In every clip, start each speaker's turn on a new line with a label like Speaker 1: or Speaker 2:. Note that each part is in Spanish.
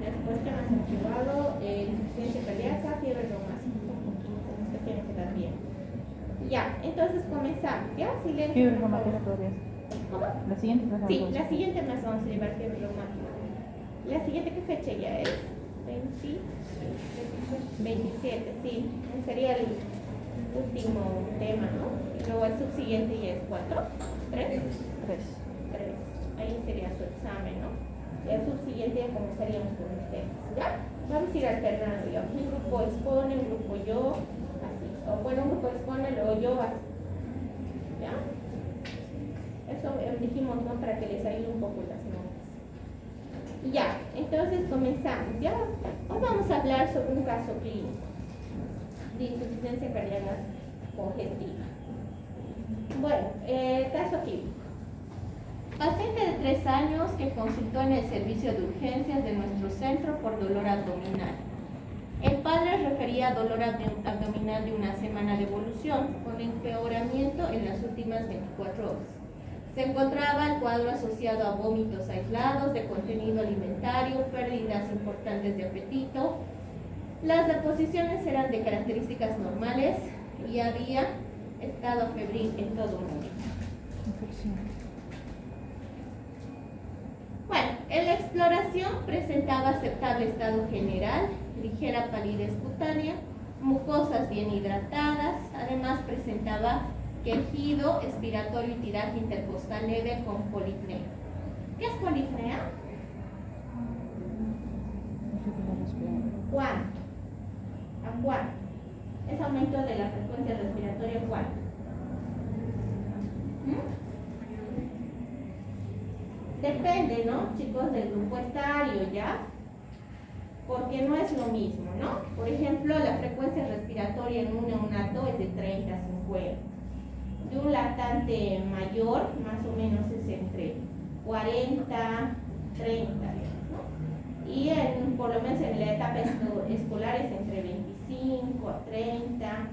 Speaker 1: Después que más activado, insuficiencia cardíaca, fiebre reumática. Esto tiene que dar bien. Ya, entonces comenzamos, ¿ya? Silencio.
Speaker 2: Fiebre reumática todavía.
Speaker 1: ¿Cómo?
Speaker 2: La siguiente es la
Speaker 1: Sí, la siguiente más vamos a llevar fiebre reumática. La siguiente, ¿qué fecha ya es? 27, sí. Sería el último tema, ¿no? Y luego el subsiguiente ya es 4, 3.
Speaker 2: 3.
Speaker 1: Ahí sería su examen, ¿no? Y el subsiguiente ya comenzaríamos con ustedes, ¿ya? Vamos a ir alternando, ya. Un grupo expone, un grupo yo, así. O bueno, un grupo expone, luego yo, así. ¿Ya? Eso dijimos, ¿no? Para que les ayude un poco las notas. Ya, entonces comenzamos, ¿ya? Hoy vamos a hablar sobre un caso clínico de insuficiencia cardíaca congestiva. Bueno, caso clínico. Paciente de 3 años que consultó en el servicio de urgencias de nuestro centro por dolor abdominal. El padre refería dolor abdominal de una semana de evolución, con empeoramiento en las últimas 24 horas. Se encontraba el cuadro asociado a vómitos aislados de contenido alimentario, pérdidas importantes de apetito. Las deposiciones eran de características normales y había estado febril en todo momento. Bueno, en la exploración presentaba aceptable estado general, ligera palidez cutánea, mucosas bien hidratadas, además presentaba quejido expiratorio y tiraje intercostal leve con polipnea. ¿Qué es polipnea? ¿Cuánto? ¿A cuánto? Es aumento de la frecuencia respiratoria, ¿cuánto? Depende, ¿no, chicos, del grupo etario, ¿ya? Porque no es lo mismo, ¿no? Por ejemplo, la frecuencia respiratoria en un neonato es de 30 a 50. De un lactante mayor, más o menos es entre 40, 30, ¿no? Y por lo menos en la etapa escolar es entre 25 a 30.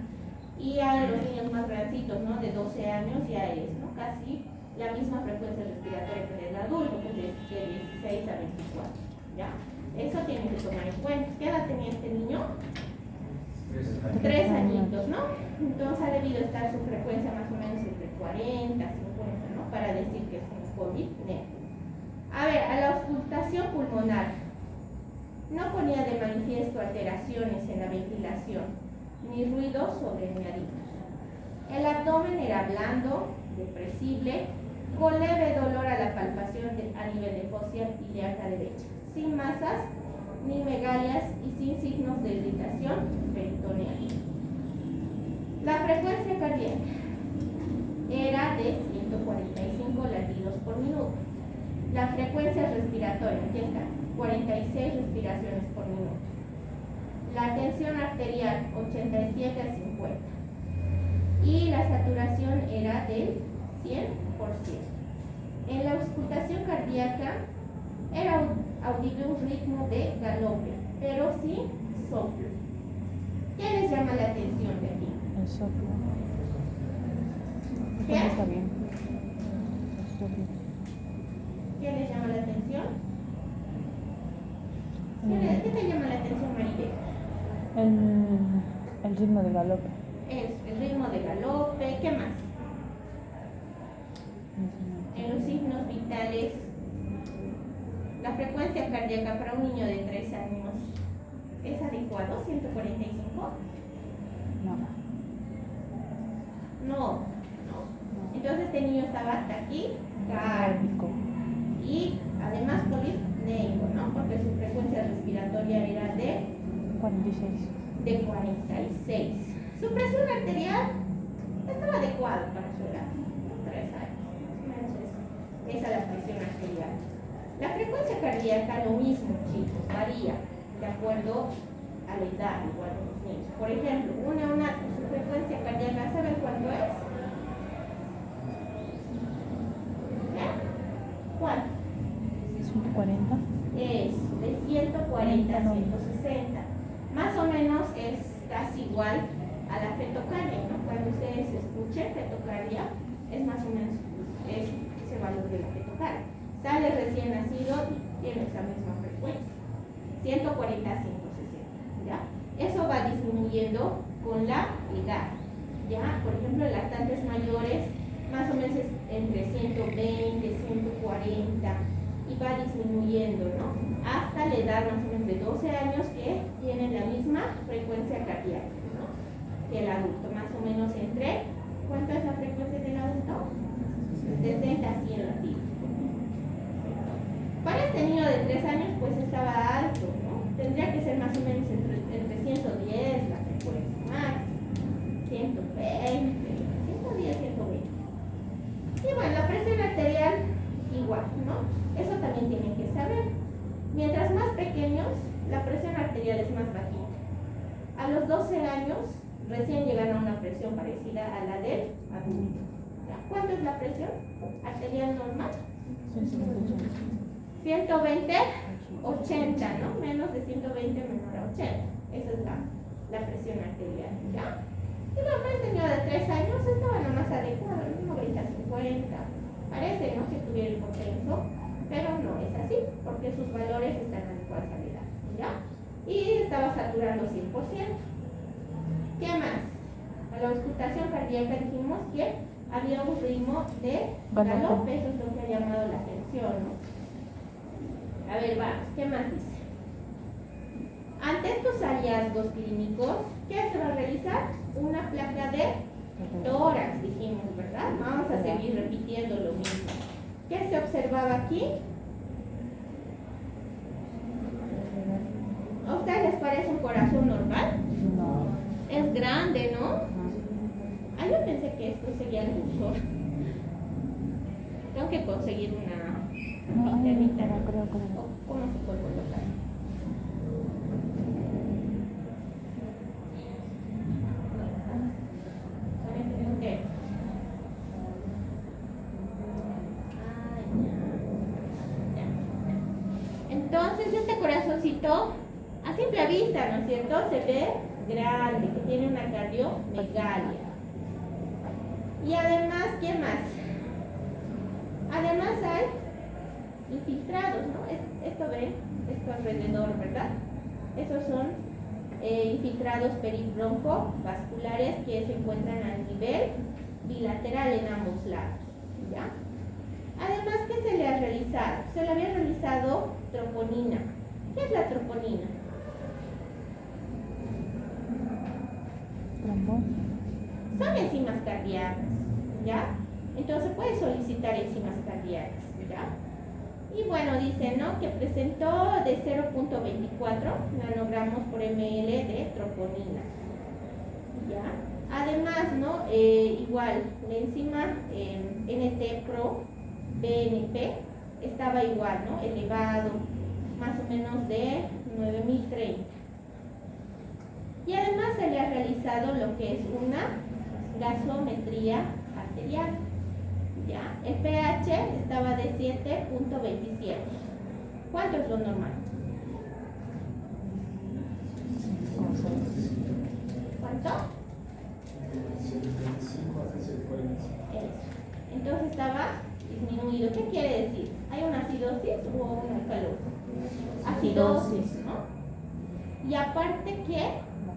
Speaker 1: Y a los niños más grandecitos, ¿no? De 12 años ya es, ¿no? Casi la misma frecuencia respiratoria que el adulto, que es de 16 a 24, ¿ya? Eso tienen que tomar en cuenta. ¿Qué edad tenía este niño? 3 añitos, ¿no? Entonces ha debido estar su frecuencia más o menos entre 40 a 50, ¿no? Para decir que es un COVID-19. A ver, a la auscultación pulmonar no ponía de manifiesto alteraciones en la ventilación ni ruidos sobreañadidos. El abdomen era blando, depresible, con leve dolor a la palpación a nivel de fosa ilíaca derecha, sin masas ni megalias y sin signos de irritación peritoneal. La frecuencia cardíaca era de 145 latidos por minuto. La frecuencia respiratoria, aquí está, 46 respiraciones por minuto. La tensión arterial 87 a 50 y la saturación era del 100%. En la auscultación cardíaca era audible un ritmo de galope, pero sin soplo. ¿Qué les llama la atención de aquí?
Speaker 2: El soplo.
Speaker 1: ¿Qué?
Speaker 2: Está bien. El soplo.
Speaker 1: ¿Qué les llama la atención? ¿Qué te llama la atención, Maribel?
Speaker 2: El ritmo de galope.
Speaker 1: Es el ritmo de galope. ¿Qué más? En los signos vitales, la frecuencia cardíaca para un niño de 3 años es adecuado, 145. No. Entonces este niño estaba taquicárdico y además polipneico, ¿no? Porque su frecuencia respiratoria era de 46. Su presión arterial estaba adecuada para su edad, 3 años. Esa es la presión arterial. La frecuencia cardíaca, lo mismo, chicos, varía de acuerdo a la edad, igual que los niños. Por ejemplo, un neonato, su frecuencia cardíaca, ¿saben cuánto es? ¿Cuánto?
Speaker 2: 140.
Speaker 1: Es de 140 a 160. Más o menos es casi igual a la fetocardia, ¿no? Cuando ustedes escuchen fetocardia, es más o menos ese valor de la fetocardia. Sale recién nacido tiene esa misma frecuencia. 140 a 160, ¿ya? Eso va disminuyendo con la edad, ¿ya? Por ejemplo, en lactantes mayores, más o menos es entre 120, 140 y va disminuyendo, ¿no? Hasta la edad más o menos de 12 años que tienen la misma frecuencia cardíaca, ¿no? Que el adulto, más o menos entre, ¿cuánto es la frecuencia del adulto? 60 a 100 latidos. Para este niño de 3 años, pues estaba alto, ¿no? Tendría que ser más o menos entre 110 la frecuencia máxima, 120, 110, 120. Y bueno, la presión arterial igual, ¿no? Eso también tienen que saber. Mientras más pequeños, la presión arterial es más bajita. A los 12 años, recién llegan a una presión parecida a la del adulto. ¿Ya? ¿Cuánto es la presión arterial normal? 120, 80, ¿no? Menos de 120, menor a 80. Esa es la presión arterial, ¿ya? Y la presión de 3 años estaba lo más adecuado, ¿no? 90, 50. Parece, ¿no?, que estuviera hipotenso, pero no es así, porque sus valores están adecuados a la edad, ¿ya? Y estaba saturando 100%. ¿Qué más? A la auscultación cardíaca dijimos que había un ritmo de galope, eso es lo que ha llamado la atención, ¿no? A ver, vamos, ¿qué más dice? Ante estos hallazgos clínicos, ¿qué se va a realizar? Una placa de tórax, dijimos, ¿verdad? Vamos a seguir repitiendo lo mismo. ¿Qué se observaba aquí? ¿A ustedes les parece un corazón normal?
Speaker 2: No.
Speaker 1: Es grande, ¿no? Ah, yo pensé que esto sería el cursor. Tengo que conseguir una linternita.
Speaker 2: No creo que no.
Speaker 1: ¿Cómo se puede colocar? ¿Qué? Entonces este corazoncito a simple vista, ¿no es cierto?, se ve grande, que tiene una cardiomegalia. Y además, ¿qué más? Además hay infiltrados, ¿no? Esto ven, esto alrededor, ¿verdad? Esos son infiltrados peribroncovasculares que se encuentran a nivel bilateral en ambos lados, ¿ya? Además, ¿qué se le ha realizado? Se le había realizado troponina. ¿Qué es la troponina? Son enzimas cardíacas, ¿ya? Entonces puede solicitar enzimas cardíacas, ¿ya? Y bueno, dice, ¿no?, que presentó de 0.24 nanogramos por ml de troponina, ¿ya? Además, ¿no?, igual, la enzima NT-pro BNP estaba igual, ¿no?, elevado, más o menos de 9030. Y además se le ha realizado lo que es una gasometría arterial, ¿ya? El pH estaba de 7.27. ¿Cuánto es lo normal? ¿Cuánto? Eso. Entonces estaba disminuido. ¿Qué quiere decir? ¿Hay una acidosis o una alcalosis? Acidosis, ¿no? Y aparte que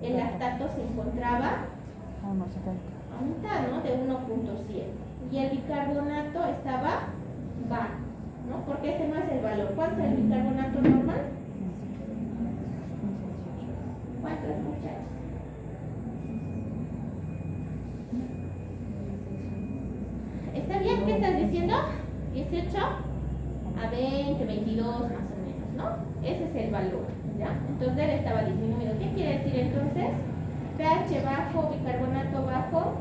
Speaker 1: el lactato se encontraba a mitad, ¿no?, de 1.7. Y el bicarbonato estaba bajo, ¿no? Porque ese no es el valor. ¿Cuánto es el bicarbonato normal? ¿Cuánto es, muchachos? ¿Está bien? ¿Qué estás diciendo? 18 a 20, 22 más o menos, ¿no? Ese es el valor, ¿ya? Entonces él estaba disminuido. ¿Qué quiere decir entonces? pH bajo, bicarbonato bajo,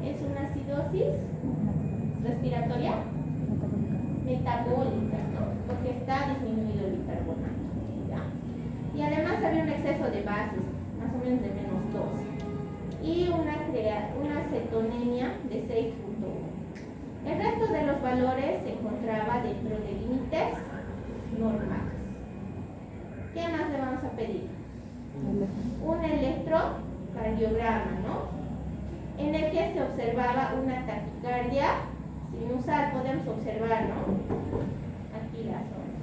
Speaker 1: es una acidosis respiratoria metabólica, ¿no? Porque está disminuido el bicarbonato, ¿ya? Y además había un exceso de bases, más o menos de menos 12, y una cetonemia de 6.1. El resto de los valores se encontraba dentro de límites normales. ¿Qué más le vamos a pedir? Un electrocardiograma, ¿no?, en el que se observaba una taquicardia sinusal. Podemos observar, ¿no?, aquí la zona.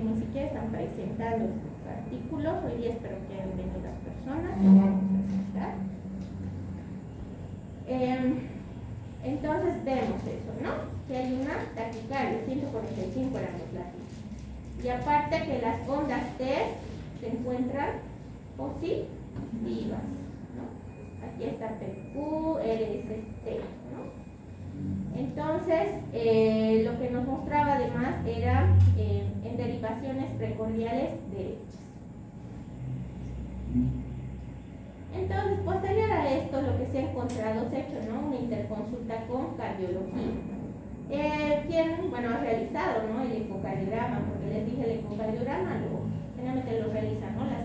Speaker 1: que ni siquiera están presentando sus artículos. Hoy día espero que hayan venido las personas. Vamos a presentar. Entonces vemos eso, ¿no? Que hay una taquicardia, 145 eran los latidos. Y aparte que las ondas T se encuentran positivas, ¿no? Aquí está PQ, RST, ¿no? Entonces, lo que nos mostraba además era en derivaciones precordiales derechas. Entonces, posterior a esto, lo que se ha encontrado, se ha hecho, ¿no?, una interconsulta con cardiología. ¿Quién, bueno, ha realizado, ¿no?, el ecocardiograma? Porque les dije, el ecocardiograma generalmente lo realizan, ¿no?, las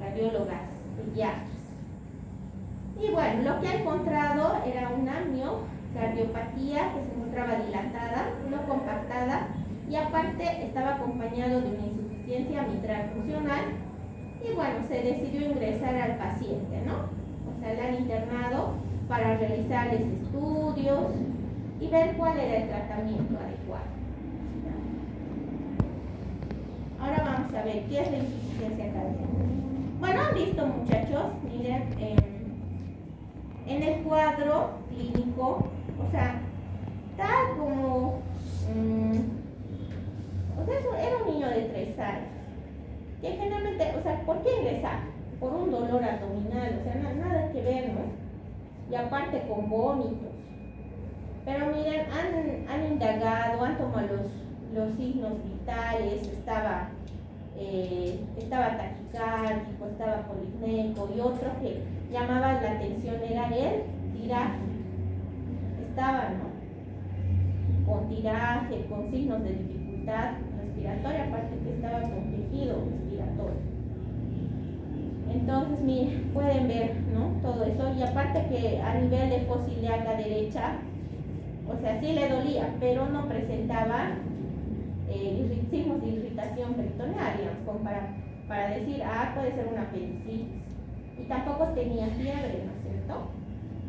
Speaker 1: cardiólogas pediatras. Y bueno, lo que ha encontrado era una miocardiopatía que se encontraba dilatada, no compactada, y aparte estaba acompañado de una insuficiencia mitral funcional. Y bueno, se decidió ingresar al paciente, ¿no? O sea, le han internado para realizarles estudios y ver cuál era el tratamiento adecuado. Ahora vamos a ver qué es la insuficiencia cardíaca. Bueno, han visto, muchachos, miren, en el cuadro clínico, o sea, tal como, o sea, eso era un niño de 3 años. Que generalmente, o sea, ¿por qué ingresar? Por un dolor abdominal, o sea, nada que ver, ¿no? Y aparte con vómitos. Pero miren, han indagado, han tomado los signos vitales, estaba taquicárdico, estaba polipneico, y otro que llamaba la atención era el tiraje. Estaba, ¿no?, con tiraje, con signos de dificultad respiratoria, aparte que estaba con tejido respiratorio. Entonces, miren, pueden ver, ¿no?, todo eso. Y aparte que a nivel de fosa ilíaca derecha, o sea, sí le dolía, pero no presentaba signos de irritación peritoneal, digamos, como para decir, puede ser una apendicitis. Y tampoco tenía fiebre, ¿no es cierto?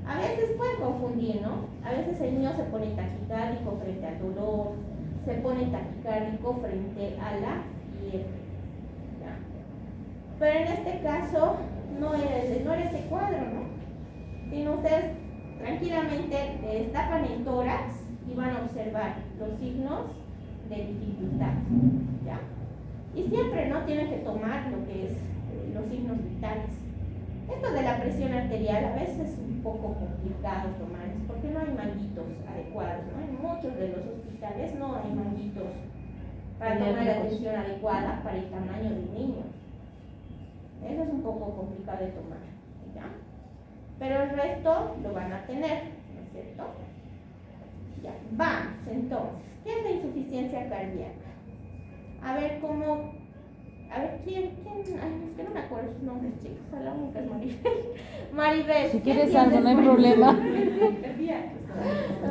Speaker 1: A veces pueden confundir, ¿no? A veces el niño se pone taquicárdico frente al dolor, se pone taquicárdico frente a la fiebre, ¿ya? Pero en este caso no era ese cuadro, ¿no? Sino ustedes tranquilamente destapan el tórax y van a observar los signos de dificultad, ¿ya? Y siempre, ¿no?, tienen que tomar lo que es los signos vitales. Esto de la presión arterial a veces es un poco complicado tomar, porque no hay manguitos adecuados, ¿no? En muchos de los hospitales no hay manguitos para tomar la atención adecuada para el tamaño del niño. Eso es un poco complicado de tomar, ¿ya? Pero el resto lo van a tener, ¿no es cierto? Ya, vamos entonces. ¿Qué es la insuficiencia cardíaca? A ver quién, ay, es que no me acuerdo sus nombres, chicos, a la única es Maribel. Maribel,
Speaker 2: si quieres algo, no hay problema. No,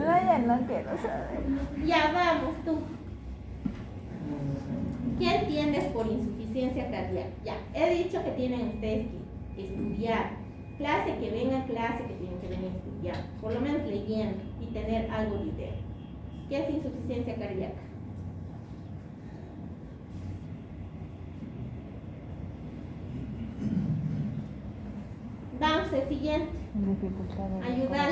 Speaker 2: ya no quiero saber.
Speaker 1: Ya, vamos, tú. ¿Qué entiendes por insuficiencia cardíaca? Ya, he dicho que tienen ustedes que estudiar. Clase que venga, clase que tienen que venir a estudiar. Por lo menos leyendo y tener algo de idea. ¿Qué es insuficiencia cardíaca? Vamos, el siguiente. Ayudar.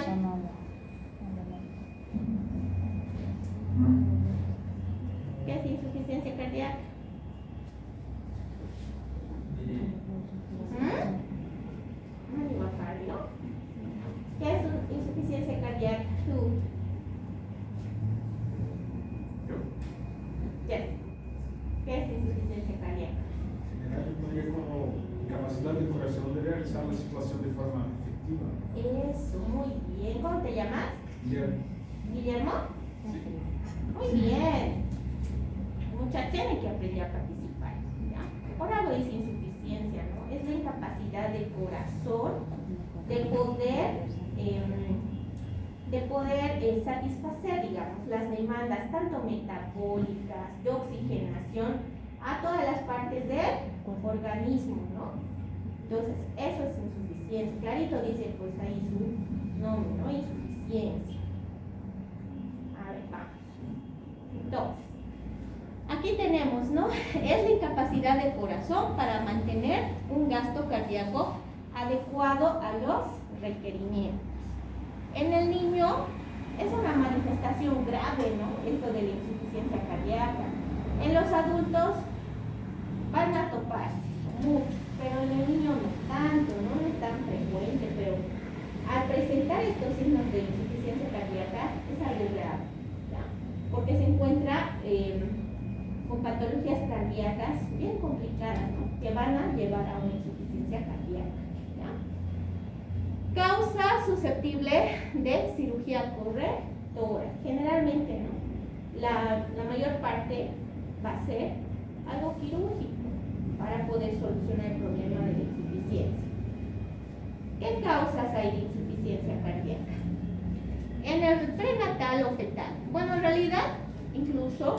Speaker 1: ¿Qué es insuficiencia cardíaca? No digo cardio. ¿Qué es insuficiencia cardíaca? Tú. Yes. ¿Qué es insuficiencia cardíaca?
Speaker 3: General, yo podría como capacidad del corazón de realizar la situación de forma efectiva.
Speaker 1: Eso, muy bien. ¿Cómo te llamas?
Speaker 3: Guillermo.
Speaker 1: ¿Guillermo?
Speaker 3: Sí.
Speaker 1: Muy bien. Muchas tienen que aprender a participar, ¿ya? Por algo dice insuficiencia, ¿no? Es la incapacidad del corazón de poder satisfacer, digamos, las demandas tanto metabólicas, de oxigenación, a todas las partes del organismo, ¿no? Entonces, eso es insuficiencia. Clarito dice, pues ahí su nombre, ¿no? Insuficiencia. A ver, vamos. Entonces, ¿a Aquí tenemos, ¿no? Es la incapacidad del corazón para mantener un gasto cardíaco adecuado a los requerimientos. En el niño es una manifestación grave, ¿no? Esto de la insuficiencia cardíaca. En los adultos van a toparse mucho, pero en el niño no tanto, no es tan frecuente, pero al presentar estos signos de insuficiencia cardíaca es algo grave, ¿ya? Porque se encuentra con patologías cardíacas bien complicadas, ¿no? Que van a llevar a una insuficiencia cardíaca, ¿ya? Causa susceptible de cirugía correctora. Generalmente, ¿no? La mayor parte va a ser algo quirúrgico para poder solucionar el problema de la insuficiencia. ¿Qué causas hay de insuficiencia cardíaca? En el prenatal o fetal. Bueno, en realidad, incluso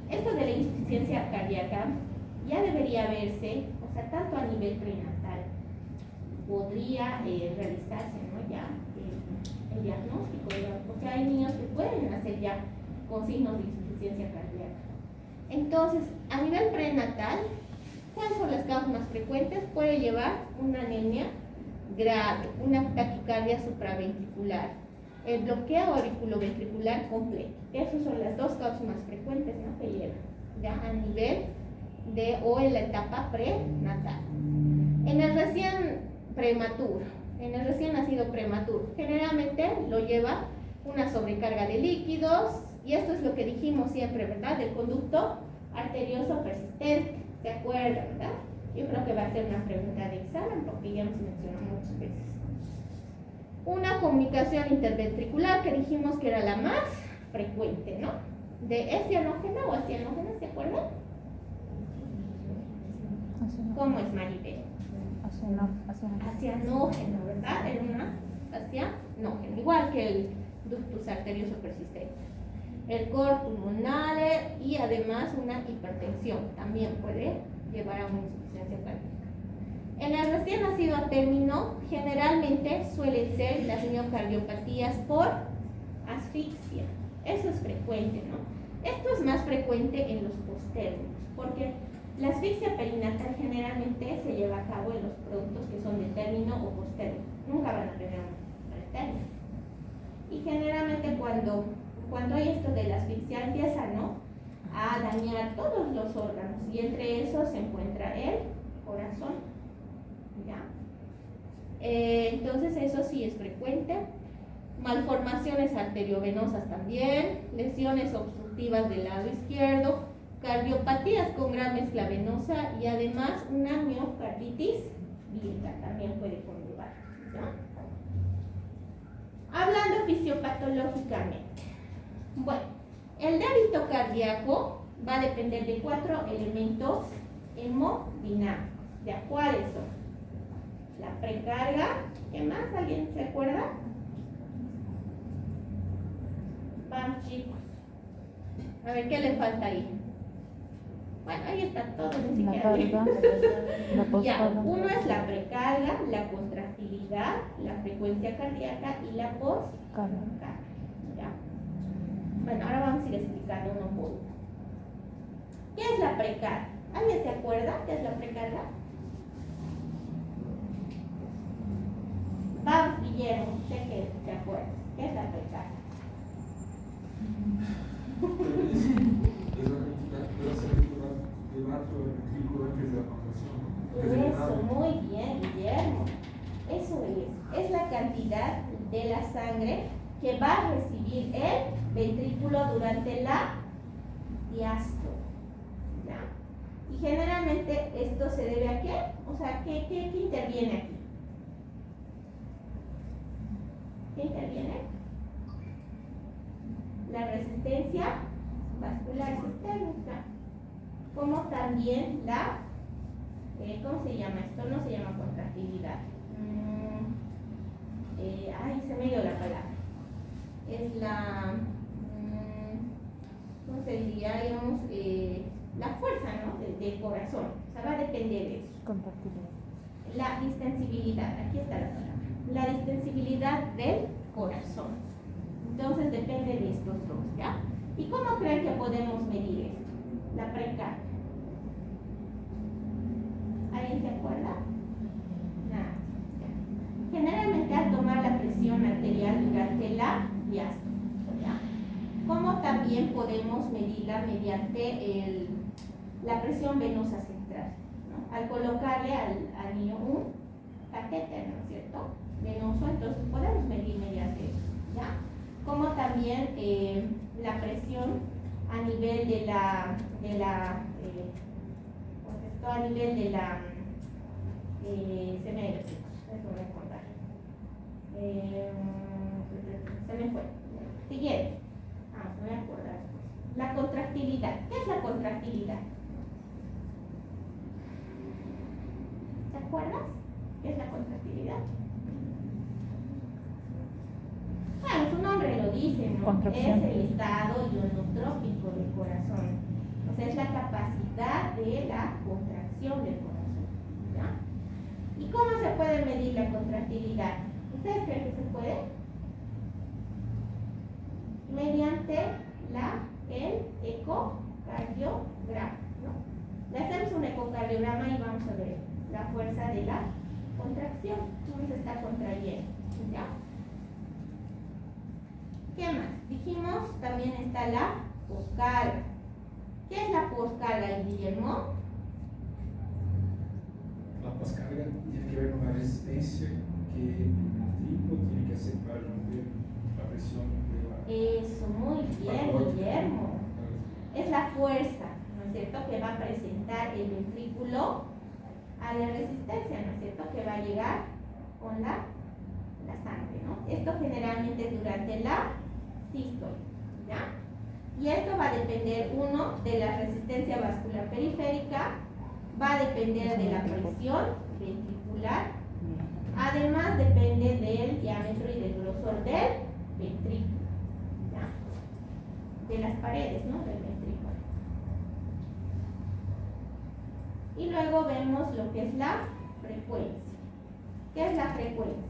Speaker 1: esto de la insuficiencia cardíaca ya debería verse, o sea, tanto a nivel prenatal, podría realizarse, ¿no? Ya el diagnóstico, digamos, porque hay niños que pueden nacer ya con signos de insuficiencia cardíaca. Entonces, a nivel prenatal, ¿cuáles son las causas más frecuentes? Puede llevar una anemia grave, una taquicardia supraventricular, el bloqueo auriculoventricular completo. Esas son las dos causas más frecuentes, ¿no? Que llevan ya a nivel de o en la etapa prenatal. En el recién prematuro, en el recién nacido prematuro, generalmente lo lleva una sobrecarga de líquidos, y esto es lo que dijimos siempre, ¿verdad? Del conducto arterioso persistente, ¿se acuerdan, verdad? Yo creo que va a ser una pregunta de examen porque ya nos mencionó muchas veces. Una comunicación interventricular que dijimos que era la más frecuente, ¿no? De escianógena o acianógena, ¿se acuerdan? ¿Cómo es, Maribel? Acianógeno, ¿verdad? Era una acianógeno, igual que el ductus arterioso persistente. El cor pulmonar y además una hipertensión también puede llevar a una insuficiencia cardíaca. En el recién nacido a término, generalmente suelen ser las miocardiopatías por asfixia. Eso es frecuente, ¿no? Esto es más frecuente en los postérmicos, porque la asfixia perinatal generalmente se lleva a cabo en los productos que son de término o postérmino. Nunca van a tener un pretérmino. Y generalmente cuando hay esto de la asfixia empieza, ¿no?, a dañar todos los órganos, y entre esos se encuentra el corazón, ¿ya? Entonces eso sí es frecuente. Malformaciones arteriovenosas también, lesiones obstructivas del lado izquierdo, cardiopatías con gran mezcla venosa y además una miocarditis vírica también puede conllevar, ¿ya? Hablando fisiopatológicamente, bueno, el débito cardíaco va a depender de 4 elementos hemodinámicos. ¿Ya cuáles son? La precarga. ¿Qué más? ¿Alguien se acuerda? Vamos, chicos. A ver, ¿qué le falta ahí? Bueno, ahí está todo, ni siquiera. Ya, uno es la precarga, la contractilidad, la frecuencia cardíaca y la postcarga. ¿Ya? Bueno, ahora vamos a ir explicando uno por uno. ¿Qué es la precarga? ¿Alguien se acuerda qué es la precarga? Vamos, Guillermo, sé que te acuerdas. ¿Qué es la precarga? Eso, muy bien, Guillermo. Eso es la cantidad de la sangre que va a recibir el ventrículo durante la diástole, ¿ya? Y generalmente esto se debe a qué, o sea, ¿qué interviene aquí? ¿Qué interviene? La resistencia vascular sistémica, como también la, ¿cómo se llama esto? No se llama contractilidad. Ay, se me dio la palabra. Es la, ¿cómo se diría? Digamos, la fuerza, ¿no?, del corazón. O sea, va a depender de eso.
Speaker 2: Contractilidad.
Speaker 1: La distensibilidad, aquí está la palabra. La distensibilidad del corazón. Entonces depende de estos dos, ¿ya? ¿Y cómo creen que podemos medir esto? la precardia. ¿Alguien se acuerda? Nada. Generalmente al tomar la presión arterial durante la diástole, ¿ya? Como también podemos medirla mediante la presión venosa central, ¿no? Al colocarle al niño un catéter, ¿no es cierto?, venoso, entonces podemos medir mediante eso, ¿ya? Como también la presión a nivel de la a nivel de la se me recordar, se me fue. Siguiente. Se me voy a acordar. La contractilidad. ¿Qué es la contractilidad? ¿Te acuerdas? ¿Qué es la contractilidad? Bueno, su nombre lo dice, ¿no? Es el estado ionotrópico del corazón. O sea, es la capacidad de la contracción del corazón, ¿ya? ¿Y cómo se puede medir la contractilidad? ¿Ustedes creen que se puede? Mediante el ecocardiograma, ¿no? Le hacemos un ecocardiograma y vamos a ver la fuerza de la contracción, cómo se está contrayendo, ¿ya? ¿Qué más? Dijimos, también está la poscarga. ¿Qué es la poscarga, Guillermo?
Speaker 3: La poscarga tiene que ver con la resistencia que el ventrículo tiene que hacer para romper la presión de la...
Speaker 1: Eso, muy bien, Guillermo. Es la fuerza, ¿no es cierto?, que va a presentar el ventrículo a la resistencia, ¿no es cierto?, que va a llegar con la sangre, ¿no? Esto generalmente es durante la sístole, ¿ya? Y esto va a depender, uno, de la resistencia vascular periférica, va a depender de la presión ventricular, además depende del diámetro y del grosor del ventrículo, ¿ya? De las paredes, ¿no?, del ventrículo. Y luego vemos lo que es la frecuencia. ¿Qué es la frecuencia?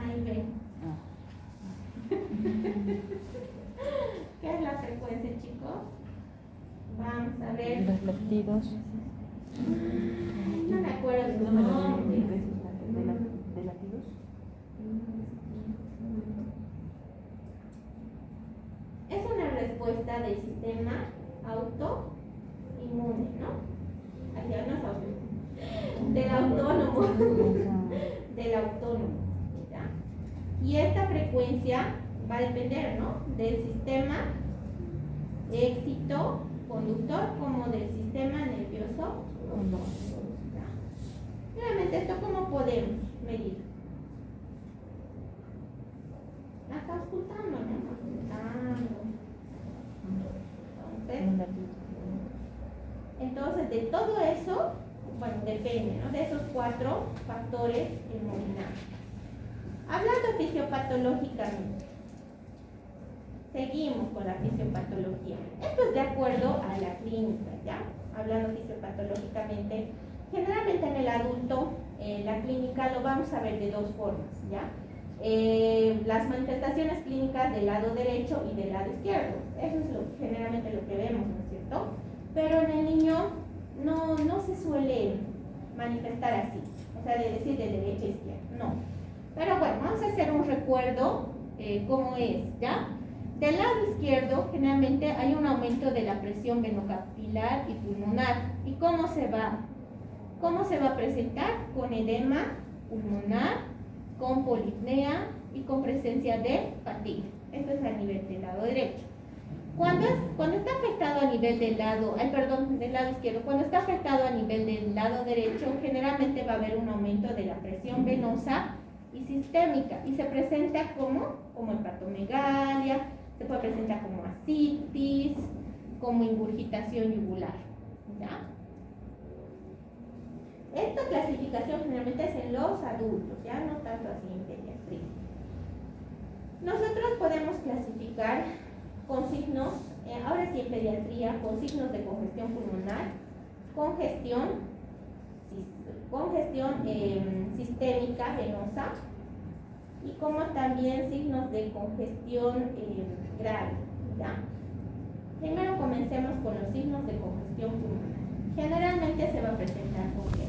Speaker 1: Ahí ven. ¿Qué es la frecuencia, chicos? Vamos a ver.
Speaker 2: Los latidos.
Speaker 1: No me acuerdo su nombre.
Speaker 2: ¿De latidos?
Speaker 1: Es una respuesta del sistema autoinmune, ¿no? Allá no es autoinmune. Del autónomo. Del autónomo, ¿ya? Y esta frecuencia va a depender, ¿no?, del sistema éxito conductor como del sistema nervioso autónomo, ¿ya? Realmente, ¿esto cómo podemos medir? La está ocultando, ¿no? Entonces, de todo eso, bueno, depende, ¿no?, de esos 4 factores hemodinâmicos. Hablando fisiopatológicamente, seguimos con la fisiopatología. Esto es de acuerdo a la clínica, ¿ya? Hablando fisiopatológicamente, generalmente en el adulto, la clínica lo vamos a ver de 2 formas, ¿ya? Las manifestaciones clínicas del lado derecho y del lado izquierdo. Eso es generalmente lo que vemos, ¿no es cierto? Pero en el niño no se suele manifestar así, o sea, de decir de derecha a izquierda, no. Pero bueno, vamos a hacer un recuerdo cómo es, ¿ya? Del lado izquierdo, generalmente hay un aumento de la presión venocapilar y pulmonar. ¿Y cómo se va a presentar? Con edema pulmonar, con polipnea y con presencia de fatiga. Esto es a nivel del lado derecho. Cuando está afectado a nivel del lado izquierdo, cuando está afectado a nivel del lado derecho, generalmente va a haber un aumento de la presión venosa y sistémica, y se presenta como hepatomegalia, se puede presentar como ascitis, como ingurgitación yugular, ¿ya? Esta clasificación generalmente es en los adultos, ya no tanto así en pediatría. Nosotros podemos clasificar con signos, ahora sí en pediatría, con signos de congestión pulmonar, congestión sistémica venosa, y como también signos de congestión grave, ¿ya? Primero comencemos con los signos de congestión pulmonar. Generalmente se va a presentar con ¿qué?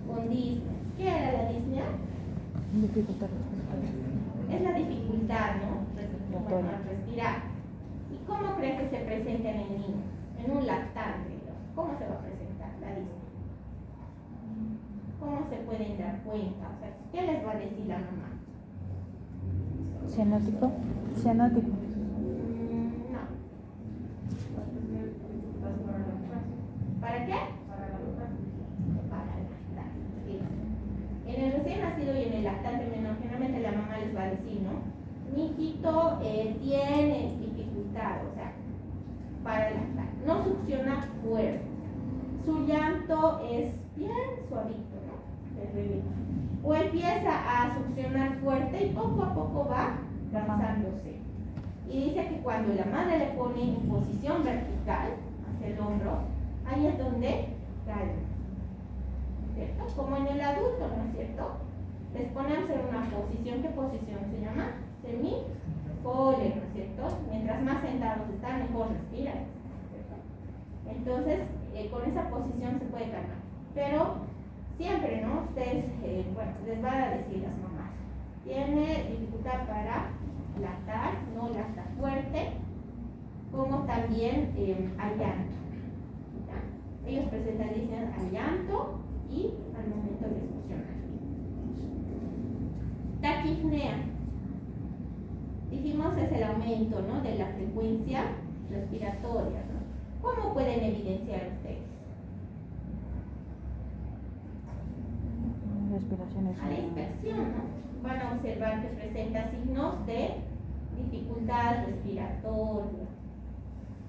Speaker 1: Con disnea. ¿Qué era la disnea?
Speaker 2: Dificultad.
Speaker 1: Es la dificultad, ¿no? Bueno, al respirar. ¿Y cómo cree que se presenta en el niño? En un lactante, ¿no? ¿Cómo se va a presentar la disnea? ¿Cómo se pueden dar cuenta? O sea, ¿qué les va a decir la mamá?
Speaker 2: Cianótico. Cianótico.
Speaker 1: No. ¿Para qué? Para lactar. En el recién nacido y en el lactante menor, generalmente la mamá les va a decir, ¿no? Niquito tiene dificultad, o sea, para lactar. No succiona fuerte. Su llanto es bien suavito, ¿no? El bebé. O empieza a succionar fuerte y poco a poco va cansándose. Y dice que cuando la madre le pone en posición vertical hacia el hombro, ahí es donde calma, ¿cierto? Como en el adulto, ¿no es cierto? Les ponemos en una posición, ¿qué posición se llama? Semicole, ¿no es cierto? Mientras más sentados están, mejor respiran, ¿cierto? Entonces, con esa posición se puede calmar. Pero siempre, ¿no? Ustedes, bueno, les van a decir las mamás, tiene dificultad para lactar, no lacta fuerte, como también al llanto. ¿Ya? Ellos presentan disnea al llanto y al momento de succionar. Taquipnea. Dijimos es el aumento, ¿no? De la frecuencia respiratoria, ¿no? ¿Cómo pueden evidenciar ustedes?
Speaker 2: Respiraciones.
Speaker 1: A la inspección, ¿no? Van a observar que presenta signos de dificultad respiratoria.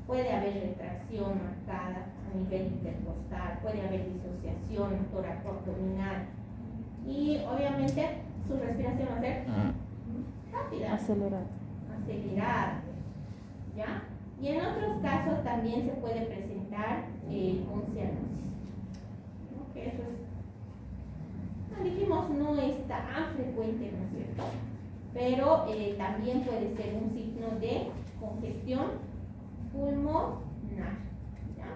Speaker 1: Puede haber retracción marcada a nivel intercostal, puede haber disociación toracoabdominal y obviamente su respiración va a ser rápida, acelerada, ¿ya? Y en otros casos también se puede presentar con cianosis, ¿no? Que eso es, dijimos, no es tan frecuente, ¿no es cierto? Pero también puede ser un signo de congestión pulmonar, ¿ya?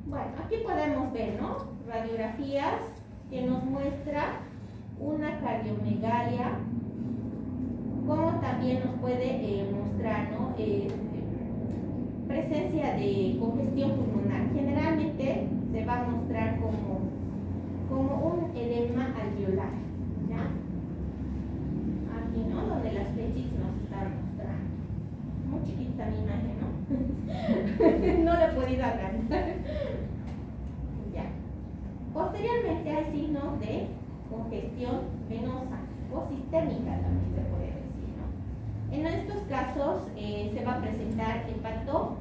Speaker 1: Bueno, aquí podemos ver, ¿no? Radiografías que nos muestra una cardiomegalia, como también nos puede mostrar, ¿no? Presencia de congestión pulmonar. Generalmente se va a mostrar como un edema alveolar, ¿ya? Aquí, ¿no? Donde las flechitas nos están mostrando. Muy chiquita mi imagen, ¿no? No lo he podido agrandar. Ya. Posteriormente hay signos de congestión venosa o sistémica, también se puede decir, ¿no? En estos casos se va a presentar hepatomegalia,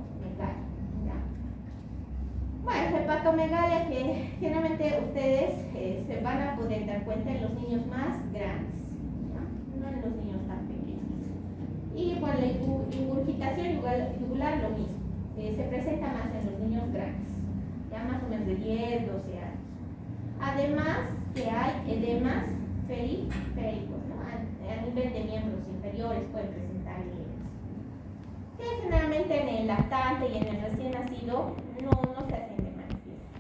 Speaker 1: ¿ya? Bueno, hepatomegalia que generalmente ustedes se van a poder dar cuenta en los niños más grandes, ¿ya? No en los niños tan pequeños. Y bueno, la ingurgitación yugular lo mismo, se presenta más en los niños grandes, ya más o menos de 10, 12 años. Además que hay edemas periféricos, ¿no? A nivel de miembros inferiores pueden presentar edemas, que generalmente en el lactante y en el recién nacido no se hacen de manifiesto.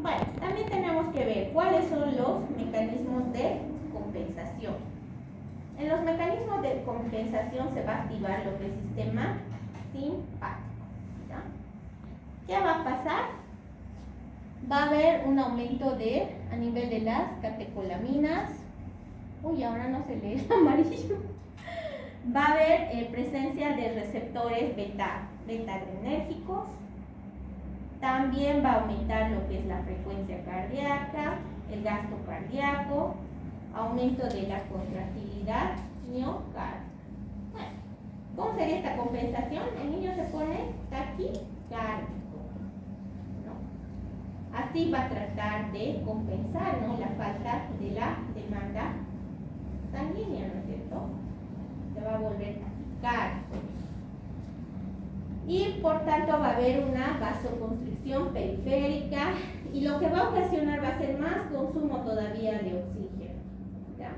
Speaker 1: Bueno, también tenemos que ver cuáles son los mecanismos de compensación. En los mecanismos de compensación se va a activar lo que es el sistema simpático, ¿ya? ¿Qué va a pasar? Va a haber un aumento a nivel de las catecolaminas. Uy, ahora no se lee el amarillo. Va a haber presencia de receptores beta-adrenérgicos. También va a aumentar lo que es la frecuencia cardíaca, el gasto cardíaco, aumento de la contractilidad miocárdica. Bueno, ¿cómo sería esta compensación? El niño se pone taquicárdico, ¿no? Así va a tratar de compensar, ¿no? La falta de la demanda sanguínea, ¿no es cierto? Se va a volver taquicárdico. Y por tanto va a haber una vasoconstricción restricción periférica y lo que va a ocasionar va a ser más consumo todavía de oxígeno, ¿ya?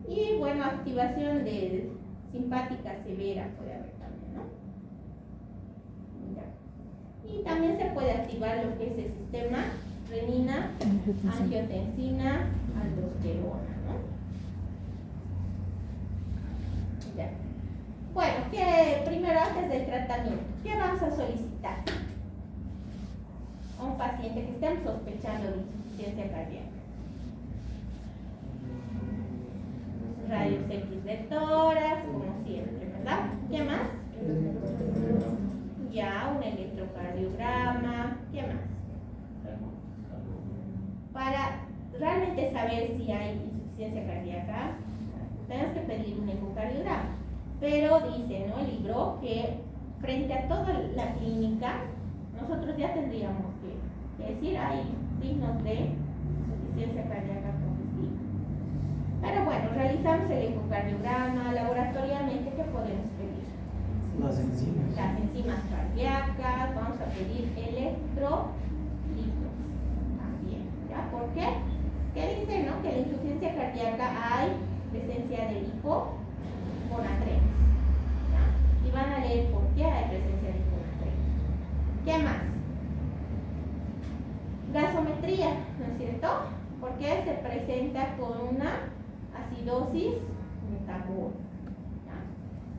Speaker 1: Y bueno, activación de simpática severa puede haber también, ¿no? ¿Ya? Y también se puede activar lo que es el sistema renina, angiotensina, aldosterona, ¿no? Ya. Bueno, primero antes del tratamiento, ¿qué vamos a solicitar? A un paciente que estemos sospechando de insuficiencia cardíaca. Rayos X de tórax, como siempre, ¿verdad? ¿Qué más? Ya, un electrocardiograma. ¿Qué más? Para realmente saber si hay insuficiencia cardíaca, tenemos que pedir un ecocardiograma. Pero dice, ¿no?, el libro, que frente a toda la clínica, nosotros ya tendríamos que decir, hay signos de insuficiencia cardíaca congestiva. Pero bueno, realizamos el ecocardiograma, laboratorialmente, ¿qué podemos pedir?
Speaker 4: Las enzimas.
Speaker 1: Las enzimas cardíacas, vamos a pedir electrolitos también, ¿ya? ¿Por qué? ¿Qué dice, no? Que en la insuficiencia cardíaca hay presencia de hipogonadrenas, ¿ya? Y van a leer por qué hay presencia de hipogonadrenas. ¿Qué más? Gasometría, ¿no es cierto? Porque se presenta con una acidosis metabólica, ¿ya?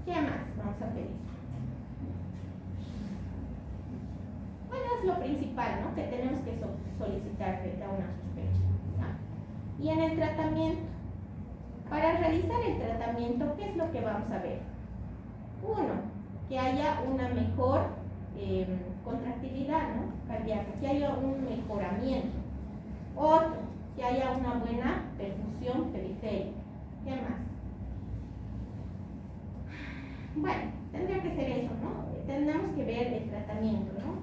Speaker 1: ¿Qué más vamos a pedir? Bueno, es lo principal, ¿no?, que tenemos que solicitar frente a una sospecha, ¿ya? Y en el tratamiento, para realizar el tratamiento, ¿qué es lo que vamos a ver? Uno, que haya una mejor contractilidad, ¿no?, cardíaca, que haya un mejoramiento. Otro, que haya una buena perfusión periférica. ¿Qué más? Bueno, tendría que ser eso, ¿no? Tenemos que ver el tratamiento, ¿no?,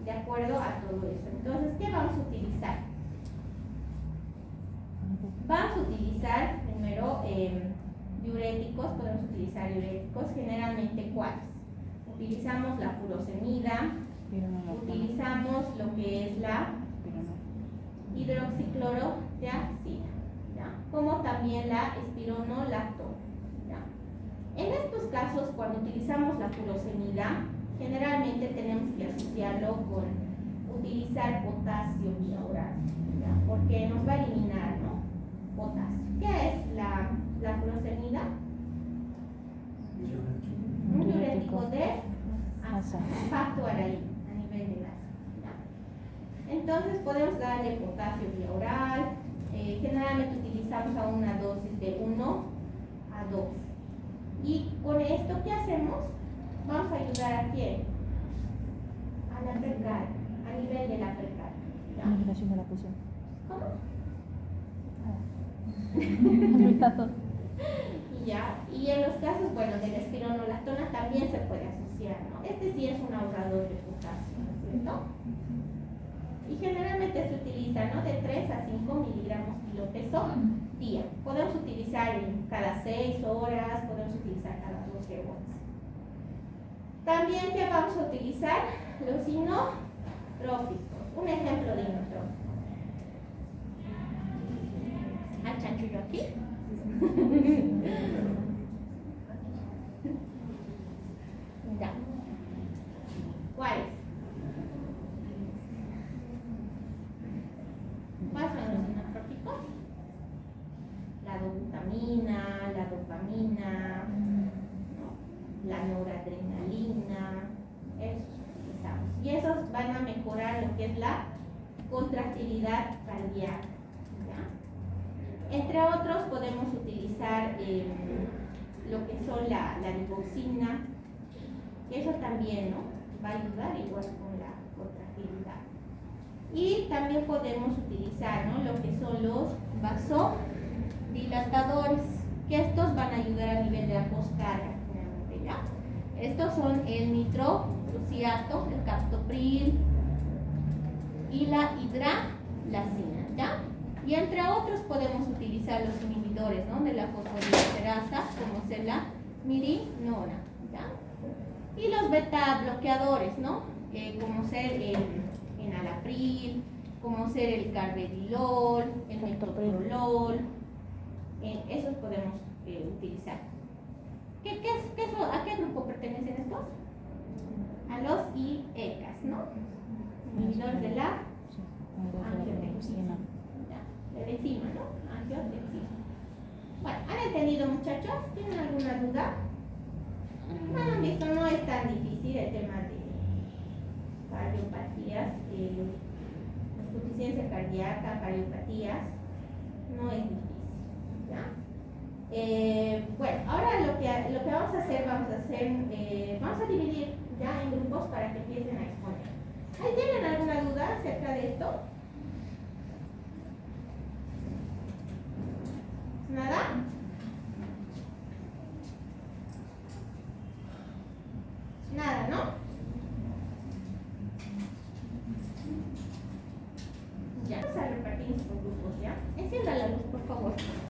Speaker 1: de acuerdo a todo eso. Entonces, ¿qué vamos a utilizar? Vamos a utilizar primero diuréticos. Podemos utilizar diuréticos, generalmente ¿cuáles? Utilizamos la furosemida, utilizamos lo que es la hidroxiclorotiazida, ¿ya?, como también la espironolactona, ¿ya? En estos casos, cuando utilizamos la furosemida, generalmente tenemos que asociarlo con utilizar potasio bioral, ¿ya?, porque nos va a eliminar, ¿no?, potasio. ¿Qué es la furosemida? Un diurético de impacto a nivel de asa, ¿ya? Entonces podemos darle potasio vía oral. Generalmente utilizamos a una dosis de 1 a 2. Y con esto, ¿qué hacemos? Vamos a ayudar a quién? A la percardia, a nivel de la percardia, ¿ya?
Speaker 2: Eliminación de la presión.
Speaker 1: ¿Cómo? Ya, y en los casos, bueno, de la espironolactona también se puede asociar, ¿no? Este sí es un ahorrador de potasio, ¿no es cierto? Y generalmente se utiliza, ¿no?, de 3 a 5 miligramos kilo peso día. Podemos utilizar cada 6 horas, podemos utilizar cada 12 horas. También, ¿qué vamos a utilizar? Los inotrópicos. Un ejemplo de inotrópico. ¿Hay chanchullo aquí? Ya. ¿Cuáles? ¿Cuáles son los inotrópicos? La dobutamina, la dopamina, ¿no?, la noradrenalina, esos utilizamos. Y esos van a mejorar lo que es la contractilidad cardíaca, ¿ya? Entre otros podemos utilizar lo que son la digoxina, que eso también, ¿no?, va a ayudar igual con la contractilidad. Y también podemos utilizar, ¿no?, lo que son los vasodilatadores, que estos van a ayudar a nivel de la postcarga, ¿ya? Estos son el nitrogluciato, el captopril y la hidralacina, ¿ya? Y entre otros podemos utilizar los inhibidores, ¿no?, de la fosfodiesterasa, como ser la mirinona, ¿ya? Y los beta bloqueadores, ¿no?, como ser enalapril, como ser el carvedilol, el metoprolol, esos podemos utilizar. ¿A qué grupo pertenecen estos? A los IECAS, ¿no? Inhibidores de la angiotensina. De enzima, ¿no? Angiotensina. Bueno, ¿han entendido, muchachos? ¿Tienen alguna duda? Bueno, visto, no es tan difícil el tema de cardiopatías, insuficiencia cardíaca, cardiopatías, no es difícil, ¿ya? Bueno, ahora lo que vamos a dividir ya en grupos para que empiecen a exponer. ¿Ahí tienen alguna duda acerca de esto?